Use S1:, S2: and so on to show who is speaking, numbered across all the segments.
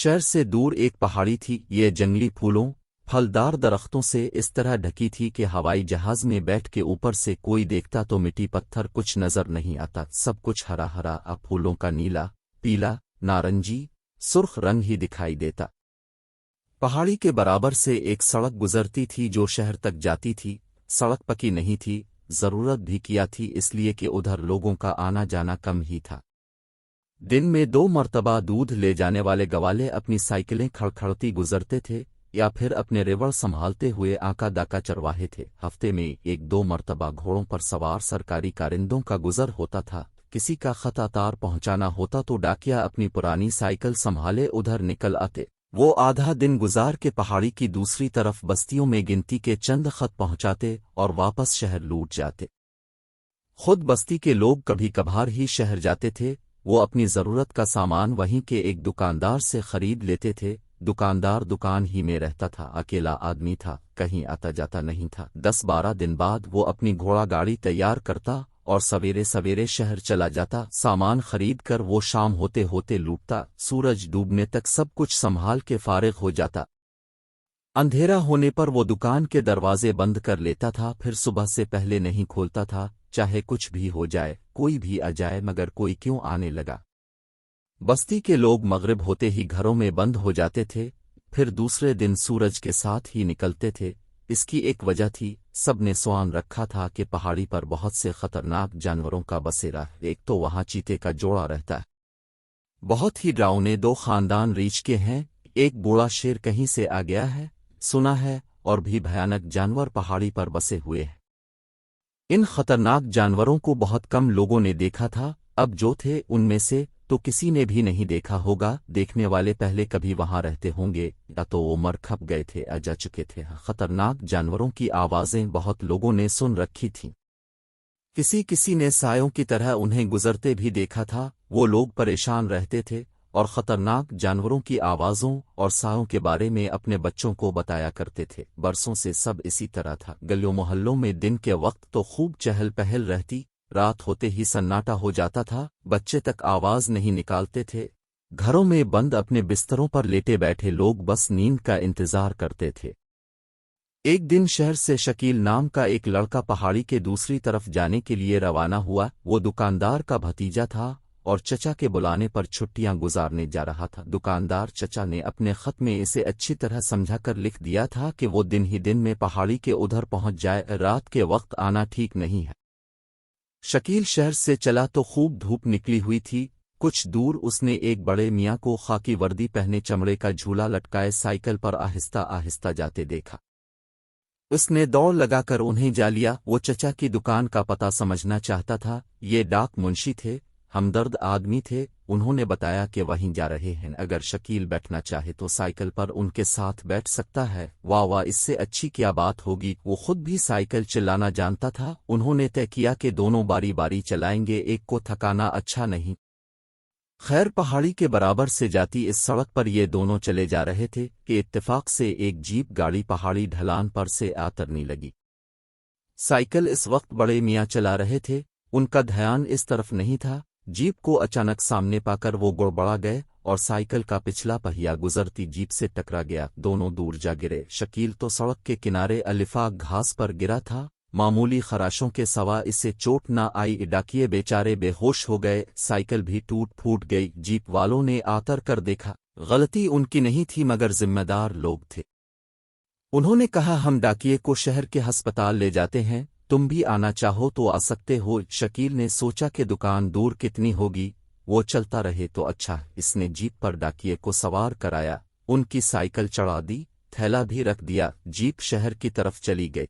S1: शहर से दूर एक पहाड़ी थी। ये जंगली फूलों फलदार दरख्तों से इस तरह ढकी थी कि हवाई जहाज में बैठ के ऊपर से कोई देखता तो मिट्टी पत्थर कुछ नजर नहीं आता। सब कुछ हरा हरा फूलों का नीला, पीला, नारंगी, सुर्ख रंग ही दिखाई देता। पहाड़ी के बराबर से एक सड़क गुजरती थी जो शहर तक जाती थी। सड़क पक्की नहीं थी, जरूरत भी किया थी इसलिए कि उधर लोगों का आना जाना कम ही था। दिन में 2 मर्तबा दूध ले जाने वाले गवाले अपनी साइकिलें खड़खड़ती गुजरते थे या फिर अपने रेवड़ संभालते हुए आका दाका चरवाहे थे। हफ्ते में 1-2 मर्तबा घोड़ों पर सवार सरकारी कारिंदों का गुजर होता था। किसी का खत तार पहुंचाना होता तो डाकिया अपनी पुरानी साइकिल संभाले उधर निकल आते। वो आधा दिन गुजार के पहाड़ी की दूसरी तरफ बस्तियों में गिनती के चंद खत पहुंचाते और वापस शहर लौट जाते। खुद बस्ती के लोग कभी कभार ही शहर जाते थे। वो अपनी जरूरत का सामान वहीं के एक दुकानदार से खरीद लेते थे। दुकानदार दुकान ही में रहता था, अकेला आदमी था, कहीं आता जाता नहीं था। 10-12 दिन बाद वो अपनी घोड़ा गाड़ी तैयार करता और सवेरे सवेरे शहर चला जाता। सामान खरीद कर वो शाम होते होते लूटता। सूरज डूबने तक सब कुछ संभाल के फारिग हो जाता। अंधेरा होने पर वो दुकान के दरवाजे बंद कर लेता था, फिर सुबह से पहले नहीं खोलता था। चाहे कुछ भी हो जाए, कोई भी आ जाए, मगर कोई क्यों आने लगा। बस्ती के लोग मगरिब होते ही घरों में बंद हो जाते थे, फिर दूसरे दिन सूरज के साथ ही निकलते थे। इसकी एक वजह थी, सबने स्वान रखा था कि पहाड़ी पर बहुत से खतरनाक जानवरों का बसेरा। एक तो वहां चीते का जोड़ा रहता है, बहुत ही डरावने 2 खानदान रीछ के हैं। एक बूढ़ा शेर कहीं से आ गया है, सुना है, और भी भयानक जानवर पहाड़ी पर बसे हुए हैं। इन खतरनाक जानवरों को बहुत कम लोगों ने देखा था। अब जो थे उनमें से तो किसी ने भी नहीं देखा होगा। देखने वाले पहले कभी वहां रहते होंगे या तो वो मर खप गए थे या जा चुके थे। खतरनाक जानवरों की आवाजें बहुत लोगों ने सुन रखी थीं। किसी किसी ने सायों की तरह उन्हें गुजरते भी देखा था। वो लोग परेशान रहते थे और खतरनाक जानवरों की आवाज़ों और सायों के बारे में अपने बच्चों को बताया करते थे। बरसों से सब इसी तरह था। गलियों मोहल्लों में दिन के वक्त तो खूब चहल पहल रहती, रात होते ही सन्नाटा हो जाता था। बच्चे तक आवाज नहीं निकालते थे। घरों में बंद अपने बिस्तरों पर लेटे बैठे लोग बस नींद का इंतजार करते थे। एक दिन शहर से शकील नाम का एक लड़का पहाड़ी के दूसरी तरफ जाने के लिए रवाना हुआ। वो दुकानदार का भतीजा था और चचा के बुलाने पर छुट्टियां गुजारने जा रहा था। दुकानदार चचा ने अपने खत में इसे अच्छी तरह समझाकर लिख दिया था कि वो दिन ही दिन में पहाड़ी के उधर पहुंच जाए, रात के वक्त आना ठीक नहीं है। शकील शहर से चला तो खूब धूप निकली हुई थी। कुछ दूर उसने एक बड़े मियाँ को खाकी वर्दी पहने चमड़े का झूला लटकाए साइकिल पर आहिस्ता आहिस्ता जाते देखा। उसने दौड़ लगाकर उन्हें जा लिया। वो चचा की दुकान का पता समझना चाहता था। ये डाक मुंशी थे, हमदर्द आदमी थे। उन्होंने बताया कि वहीं जा रहे हैं, अगर शकील बैठना चाहे तो साइकिल पर उनके साथ बैठ सकता है। वाह वाह, इससे अच्छी क्या बात होगी। वो खुद भी साइकिल चलाना जानता था। उन्होंने तय किया कि दोनों बारी बारी चलाएंगे, एक को थकाना अच्छा नहीं। खैर, पहाड़ी के बराबर से जाती इस सड़क पर ये दोनों चले जा रहे थे कि इत्तेफाक से एक जीप गाड़ी पहाड़ी ढलान पर से आतरने लगी। साइकिल इस वक्त बड़े मियाँ चला रहे थे, उनका ध्यान इस तरफ नहीं था। जीप को अचानक सामने पाकर वो गड़बड़ा गए और साइकिल का पिछला पहिया गुजरती जीप से टकरा गया। दोनों दूर जा गिरे। शकील तो सड़क के किनारे अलिफाक घास पर गिरा था। मामूली खराशों के सवा इससे चोट ना आई। डाकिये बेचारे बेहोश हो गए, साइकिल भी टूट फूट गई। जीप वालों ने आतर कर देखा, गलती उनकी नहीं थी मगर जिम्मेदार लोग थे। उन्होंने कहा, हम डाकिये को शहर के अस्पताल ले जाते हैं, तुम भी आना चाहो तो आ सकते हो। शकील ने सोचा कि दुकान दूर कितनी होगी, वो चलता रहे तो अच्छा। इसने जीप पर डाकिये को सवार कराया, उनकी साइकिल चढ़ा दी, थैला भी रख दिया। जीप शहर की तरफ चली गई।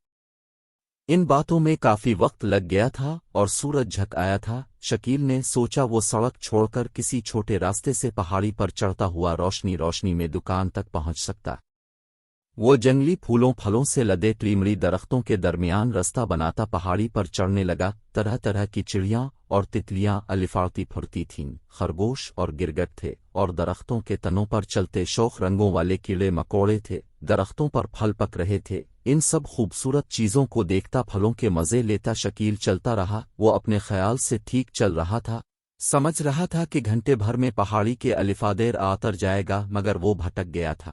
S1: इन बातों में काफी वक्त लग गया था और सूरज झक आया था। शकील ने सोचा वो सड़क छोड़कर किसी छोटे रास्ते से पहाड़ी पर चढ़ता हुआ रोशनी रोशनी में दुकान तक पहुंच सकता। वो जंगली फूलों फलों से लदे टीमरी दरख्तों के दरमियान रास्ता बनाता पहाड़ी पर चढ़ने लगा। तरह तरह की चिड़ियां और तितलियां अलिफाड़ती फुरती थीं। खरगोश और गिरगट थे और दरख्तों के तनों पर चलते शौक रंगों वाले कीड़े मकोड़े थे। दरख्तों पर फल पक रहे थे। इन सब खूबसूरत चीजों को देखता, फलों के मजे लेता शकील चलता रहा। वो अपने ख्याल से ठीक चल रहा था। समझ रहा था कि घंटे भर में पहाड़ी के अलिफादेर आतर जाएगा, मगर वो भटक गया था।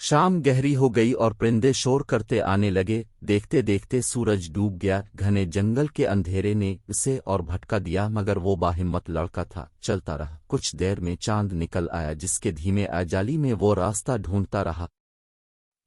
S1: शाम गहरी हो गई और परिंदे शोर करते आने लगे। देखते देखते सूरज डूब गया। घने जंगल के अंधेरे ने उसे और भटका दिया, मगर वो बाहिम्मत लड़का था, चलता रहा। कुछ देर में चांद निकल आया, जिसके धीमे आजाली में वो रास्ता ढूंढता रहा।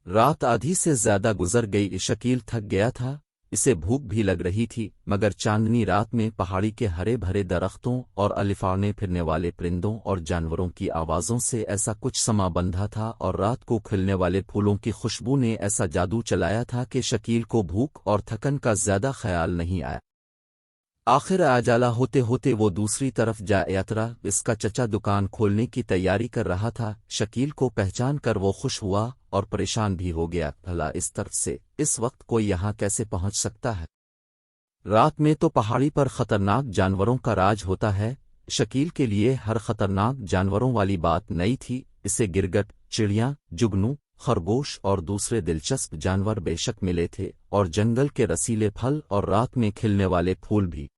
S1: रात आधी से ज्यादा गुजर गई। शकील थक गया था, इसे भूख भी लग रही थी, मगर चांदनी रात में पहाड़ी के हरे भरे दरख्तों और अलिफाने फिरने वाले परिंदों और जानवरों की आवाज़ों से ऐसा कुछ समा बंधा था, और रात को खिलने वाले फूलों की खुशबू ने ऐसा जादू चलाया था कि शकील को भूख और थकन का ज्यादा ख्याल नहीं आया। आखिर आजाला होते होते वो दूसरी तरफ जा यात्रा। इसका चचा दुकान खोलने की तैयारी कर रहा था। शकील को पहचान कर वो खुश हुआ और परेशान भी हो गया। भला इस तरफ से इस वक्त कोई यहाँ कैसे पहुंच सकता है? रात में तो पहाड़ी पर खतरनाक जानवरों का राज होता है। शकील के लिए हर खतरनाक जानवरों वाली बात नई थी। इसे गिरगट, चिड़ियाँ, जुगनू, खरगोश और दूसरे दिलचस्प जानवर बेशक मिले थे, और जंगल के रसीले फल और रात में खिलने वाले फूल भी।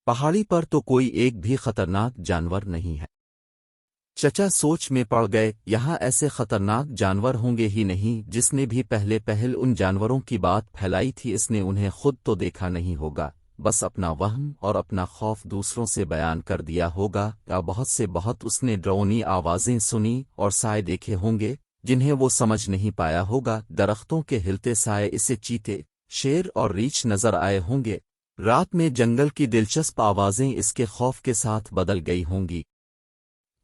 S1: पहाड़ी पर तो कोई एक भी खतरनाक जानवर नहीं है। चचा सोच में पड़ गए। यहाँ ऐसे खतरनाक जानवर होंगे ही नहीं। जिसने भी पहले पहल उन जानवरों की बात फैलाई थी, इसने उन्हें खुद तो देखा नहीं होगा, बस अपना वहम और अपना खौफ दूसरों से बयान कर दिया होगा। या बहुत से बहुत उसने डरावनी आवाज़ें सुनी और साए देखे होंगे जिन्हें वो समझ नहीं पाया होगा। दरख्तों के हिलते साए इसे चीते, शेर और रीछ नजर आए होंगे। रात में जंगल की दिलचस्प आवाज़ें इसके खौफ के साथ बदल गई होंगी।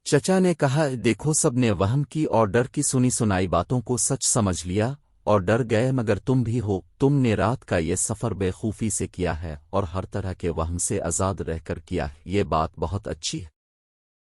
S1: चचा ने कहा, देखो, सबने वहम की और डर की सुनी सुनाई बातों को सच समझ लिया और डर गए, मगर तुम भी हो। तुमने रात का ये सफ़र बेखूफी से किया है और हर तरह के वहम से आज़ाद रहकर किया है। ये बात बहुत अच्छी है।